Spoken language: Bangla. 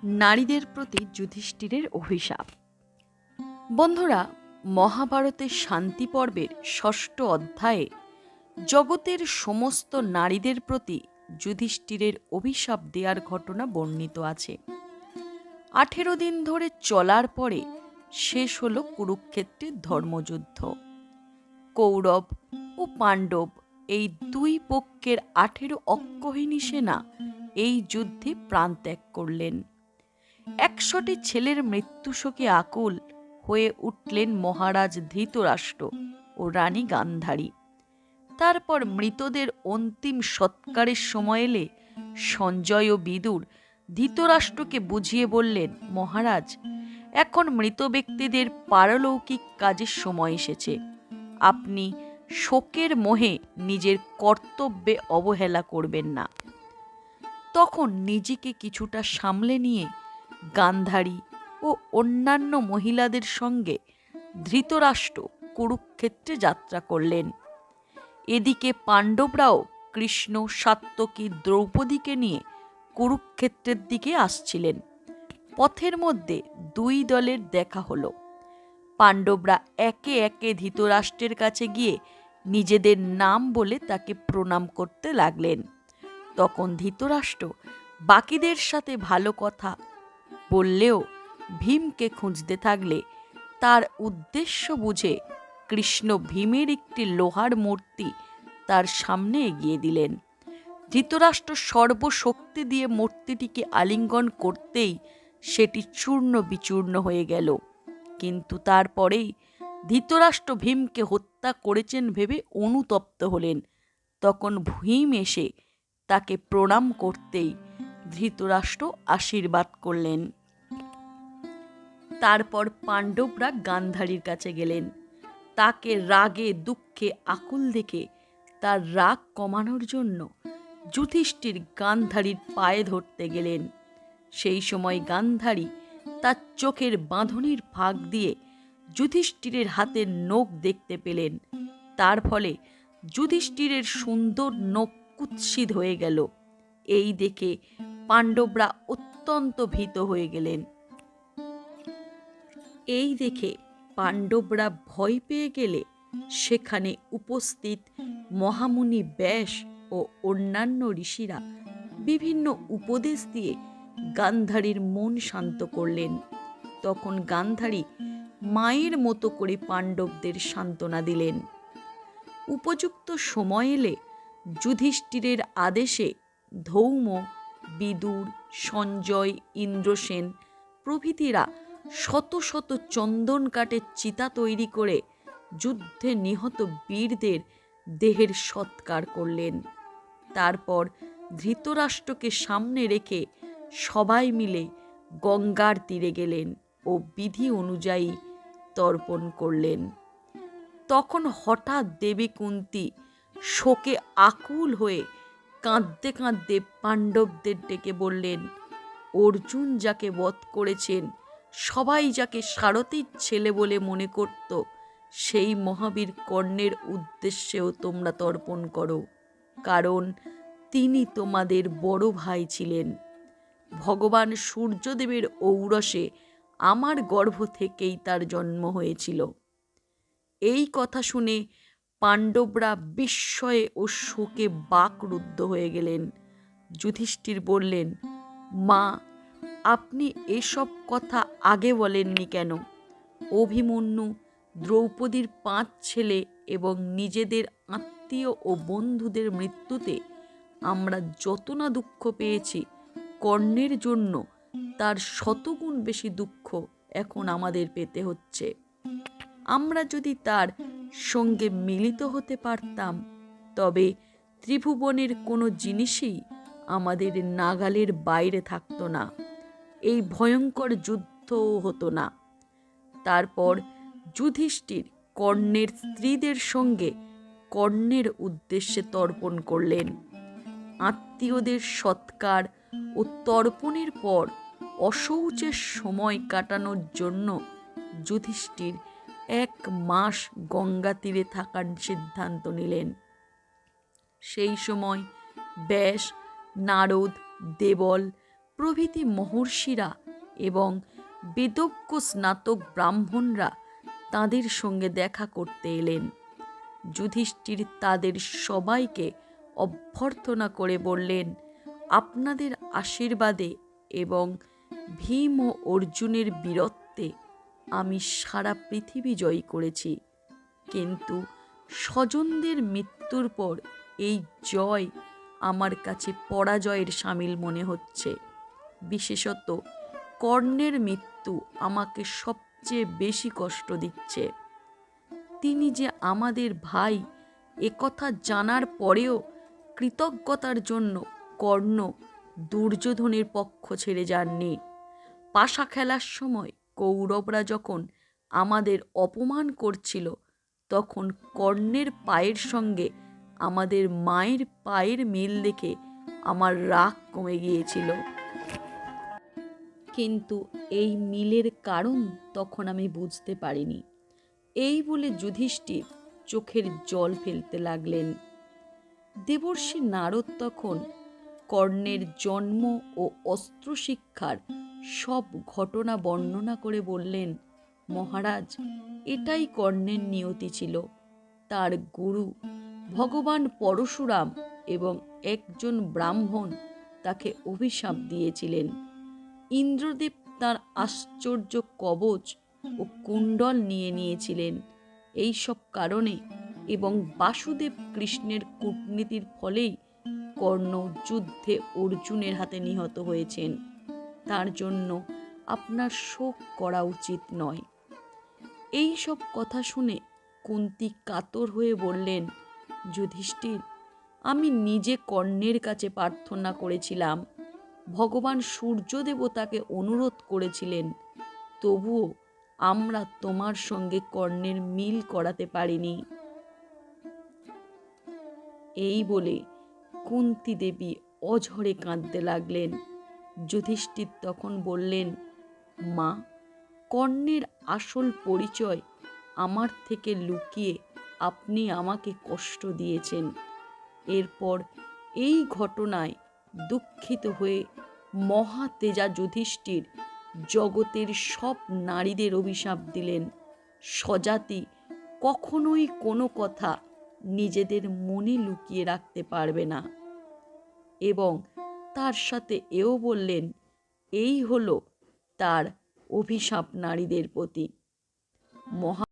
নারীদের প্রতি যুধিষ্ঠিরের অভিশাপ। বন্ধুরা, মহাভারতের শান্তি পর্বের ৬ষ্ঠ অধ্যায়ে জগতের সমস্ত নারীদের প্রতি যুধিষ্ঠিরের অভিশাপ দেওয়ার ঘটনা বর্ণিত আছে। ১৮ দিন ধরে চলার পরে শেষ হল কুরুক্ষেত্রের ধর্মযুদ্ধ। কৌরব ও পাণ্ডব এই দুই পক্ষের ১৮ অক্ষৌহিণী সেনা এই যুদ্ধে প্রাণত্যাগ করলেন। ১০০টি ছেলের মৃত্যুশোকে আকুল হয়ে উঠলেন মহারাজ ধৃতরাষ্ট্র ও রানী গান্ধারী। তারপর মৃতদের অন্তিম সৎকারের সময় এলে সঞ্জয় ও বিদুর ধৃতরাষ্ট্রকে বুঝিয়ে বললেন, মহারাজ, এখন মৃত ব্যক্তিদের পারলৌকিক কাজের সময় এসেছে। আপনি শোকের মোহে নিজের কর্তব্যে অবহেলা করবেন না। তখন নিজেকে কিছুটা সামলে নিয়ে গান্ধারী ও অন্যান্য মহিলাদের সঙ্গে ধৃতরাষ্ট্র কুরুক্ষেত্রে যাত্রা করলেন। এদিকে পাণ্ডবরাও কৃষ্ণ, সাত্যকী, দ্রৌপদীকে নিয়ে কুরুক্ষেত্রের দিকে আসছিলেন। পথের মধ্যে দুই দলের দেখা হলো। পাণ্ডবরা একে একে ধৃতরাষ্ট্রের কাছে গিয়ে নিজেদের নাম বলে তাকে প্রণাম করতে লাগলেন। তখন ধৃতরাষ্ট্র বাকিদের সাথে ভালো কথা বললেও ভীমকে খুঁজতে থাকলে তার উদ্দেশ্য বুঝে কৃষ্ণ ভীমের একটি লোহার মূর্তি তার সামনে এগিয়ে দিলেন। ধৃতরাষ্ট্র সর্বশক্তি দিয়ে মূর্তিটিকে আলিঙ্গন করতেই সেটি চূর্ণ বিচূর্ণ হয়ে গেল। কিন্তু তারপরেই ধৃতরাষ্ট্র ভীমকে হত্যা করেছেন ভেবে অনুতপ্ত হলেন। তখন ভীম এসে তাকে প্রণাম করতেই ধৃতরাষ্ট্র আশীর্বাদ করলেন। তারপর পাণ্ডবরা গান্ধারীর কাছে গেলেন। তাকে রাগে দুঃখে আকুল দেখে তার রাগ কমানোর জন্য যুধিষ্ঠির গান্ধারীর পায়ে ধরতে গেলেন। সেই সময় গান্ধারী তার চোখের বাঁধনির ফাঁক দিয়ে যুধিষ্ঠিরের হাতের নখ দেখতে পেলেন। তার ফলে যুধিষ্ঠিরের সুন্দর নখ কুৎসিত হয়ে গেল। এই দেখে পাণ্ডবরা অত্যন্ত ভীত হয়ে গেলেন। এই দেখে পাণ্ডবরা ভয় পেয়ে গেলে সেখানে উপস্থিত মহামুনি ব্যাস ও অন্যান্য ঋষিরা বিভিন্ন উপদেশ দিয়ে গান্ধারীর মন শান্ত করলেন। তখন গান্ধারী মায়ের মতো করে পাণ্ডবদের সান্ত্বনা দিলেন। উপযুক্ত সময় এলে যুধিষ্ঠিরের আদেশে ধৌম, বিদুর, সঞ্জয়, ইন্দ্রসেন প্রভৃতিরা শত শত চন্দন কাঠের চিতা তৈরি করে যুদ্ধে নিহত বীরদের দেহের সৎকার করলেন। তারপর ধৃতরাষ্ট্রকে সামনে রেখে সবাই মিলে গঙ্গার তীরে গেলেন ও বিধি অনুযায়ী তর্পণ করলেন। তখন হঠাৎ দেবী কুন্তী শোকে আকুল হয়ে কাঁদতে কাঁদতে পাণ্ডবদের ডেকে বললেন, অর্জুন যাকে বধ করেছেন, সবাই যাকে সারথীর ছেলে বলে মনে করত, সেই মহাবীর কর্ণের উদ্দেশ্যেও তোমরা তর্পণ করো, কারণ তিনি তোমাদের বড় ভাই ছিলেন। ভগবান সূর্যদেবের ঔরসে আমার গর্ভ থেকেই তার জন্ম হয়েছিল। এই কথা শুনে পাণ্ডবরা বিস্ময়ে ও শোকে বাকরুদ্ধ হয়ে গেলেন। যুধিষ্ঠির বললেন, মা, আপনি এসব কথা আগে বলেননি কেন? অভিমন্যু, দ্রৌপদীর 5 ছেলে এবং নিজেদের আত্মীয় ও বন্ধুদের মৃত্যুতে আমরা যত না দুঃখ পেয়েছি, কর্ণের জন্য তার শতগুণ বেশি দুঃখ এখন আমাদের পেতে হচ্ছে। আমরা যদি তার সঙ্গে মিলিত হতে পারতাম, তবে ত্রিভুবনের কোনো জিনিসই আমাদের নাগালের বাইরে থাকতো না, এই ভয়ঙ্কর যুদ্ধও হতো না। তারপর যুধিষ্ঠির কর্ণের স্ত্রীদের সঙ্গে কর্ণের উদ্দেশ্যে তর্পণ করলেন। আত্মীয়দের সৎকার ও তর্পণের পর অশৌচের সময় কাটানোর জন্য যুধিষ্ঠির 1 মাস গঙ্গা তীরে থাকার সিদ্ধান্ত নিলেন। সেই সময় ব্যাস, নারদ, দেবল প্রভৃতি মহর্ষিরা এবং বেদজ্ঞ স্নাতক ব্রাহ্মণরা তাদের সঙ্গে দেখা করতে এলেন। যুধিষ্ঠির তাদের সবাইকে অভ্যর্থনা করে বললেন, আপনাদের আশীর্বাদে এবং ভীম ও অর্জুনের বীরত্বে আমি সারা পৃথিবী জয় করেছি, কিন্তু স্বজনদের মৃত্যুর পর এই জয় আমার কাছে পরাজয়ের শামিল মনে হচ্ছে। বিশেষত কর্ণের মৃত্যু আমাকে সবচেয়ে বেশি কষ্ট দিচ্ছে। তিনি যে আমাদের ভাই একথা জানার পরেও কৃতজ্ঞতার জন্য কর্ণ দুর্যোধনের পক্ষ ছেড়ে যাননি। পাশা খেলার সময় কৌরবরা যখন আমাদের অপমান করছিল, তখন কর্ণের পায়ের সঙ্গে আমাদের মায়ের পায়ের মিল দেখে আমার রাগ কমে গিয়েছিল, কিন্তু এই মিলের কারণ তখন আমি বুঝতে পারিনি। এই বলে যুধিষ্ঠির চোখের জল ফেলতে লাগলেন। দেবর্ষি নারদ তখন কর্ণের জন্ম ও অস্ত্র শিক্ষার সব ঘটনা বর্ণনা করে বললেন, মহারাজ, এটাই কর্ণের নিয়তি ছিল। তার গুরু ভগবান পরশুরাম এবং একজন ব্রাহ্মণ তাকে অভিশাপ দিয়েছিলেন। ইন্দ্রদেব তার আশ্চর্য কবচ ও কুণ্ডল নিয়ে নিয়েছিলেন। এই সব কারণে এবং বাসুদেব কৃষ্ণের কূটনীতির ফলেই কর্ণ যুদ্ধে অর্জুনের হাতে নিহত হয়েছেন। তার জন্য আপনার শোক করা উচিত নয়। এই সব কথা শুনে কুন্তী কাতর হয়ে বললেন, যুধিষ্ঠির, আমি নিজে কর্ণের কাছে প্রার্থনা করেছিলাম, ভগবান সূর্য দেবতাকে অনুরোধ করেছিলেন, তবুও আমরা তোমার সঙ্গে কর্ণের মিল করাতে পারিনি। এই বলে কুন্তী দেবী অঝরে কাঁদতে লাগলেন। যুধিষ্ঠির তখন বললেন, মা, কর্ণের আসল পরিচয় আমার থেকে লুকিয়ে আপনি আমাকে কষ্ট দিয়েছেন। এরপর এই ঘটনায় দুঃখিত হয়ে মহাতেজা যুধিষ্ঠির জগতের সব নারীদের অভিশাপ দিলেন, স্বজাতি কখনোই কোনো কথা নিজেদের মনে লুকিয়ে রাখতে পারবে না, এবং তার সাথে এও বললেন, এই হলো তার অভিশাপ নারীদের প্রতি। মহা